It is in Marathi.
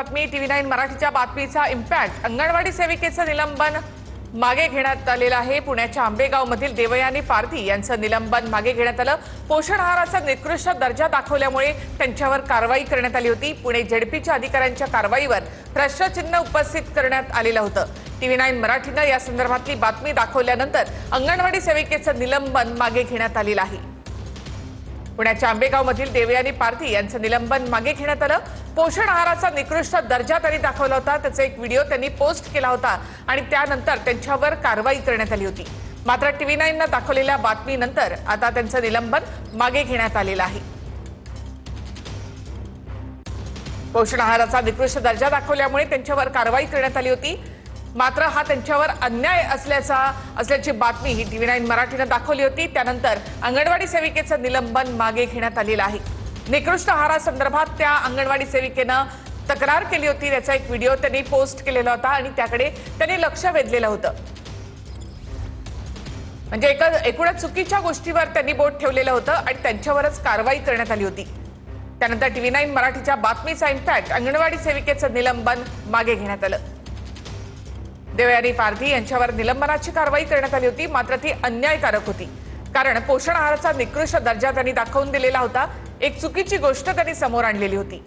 बातमी TV9 मराठीच्या बातमीचा इम्पॅक्ट. अंगणवाडी सेविकेचं निलंबन मागे घेण्यात आलेलं आहे. पुण्याच्या आंबेगावमधील देवयानी पारधी यांचं निलंबन मागे घेण्यात आलं. पोषण आहाराचा निकृष्ट दर्जा दाखवल्यामुळे त्यांच्यावर कारवाई करण्यात आली होती. पुणे झेडपीच्या अधिकाऱ्यांच्या कारवाईवर प्रश्नचिन्ह उपस्थित करण्यात आलेलं होतं. TV9 मराठीनं या संदर्भातली बातमी दाखवल्यानंतर अंगणवाडी सेविकेचं निलंबन मागे घेण्यात आलेलं आहे. पुण्याच्या आंबेगावमधील देवयानी पारधी यांचं निलंबन मागे घेण्यात आलं. पोषण आहाराचा निकृष्ट दर्जा त्यांनी दाखवला होता. त्याचा एक व्हिडिओ त्यांनी पोस्ट केला होता आणि त्यानंतर त्यांच्यावर कारवाई करण्यात आली होती. मात्र TV9नं दाखवलेल्या बातमीनंतर आता त्यांचं निलंबन मागे घेण्यात आलेलं आहे. पोषण आहाराचा निकृष्ट दर्जा दाखवल्यामुळे त्यांच्यावर कारवाई करण्यात आली होती. मात्र हा त्यांच्यावर अन्याय असल्याची बातमी ही TV9 मराठीनं दाखवली होती. त्यानंतर अंगणवाडी सेविकेचं निलंबन मागे घेण्यात आलेलं आहे. निकृष्ट आहारासंदर्भात त्या अंगणवाडी सेविकेनं तक्रार केली होती. त्याचा एक व्हिडिओ त्यांनी पोस्ट केलेला होता आणि त्याकडे त्यांनी लक्ष वेधलेलं होतं. म्हणजे एकूणच चुकीच्या गोष्टीवर त्यांनी बोट ठेवलेलं होतं आणि त्यांच्यावरच कारवाई करण्यात आली होती. त्यानंतर TV9 मराठीच्या बातमीचा इम्पॅक्ट. अंगणवाडी सेविकेचं निलंबन मागे घेण्यात आलं. देवयानी पारधी यांच्यावर निलंबनाची कारवाई करण्यात आली होती. मात्र ती अन्यायकारक होती, कारण पोषण आहाराचा निकृष्ट दर्जा त्यांनी दाखवून दिलेला होता. एक चुकीची गोष्ट त्यांनी समोर आणलेली होती.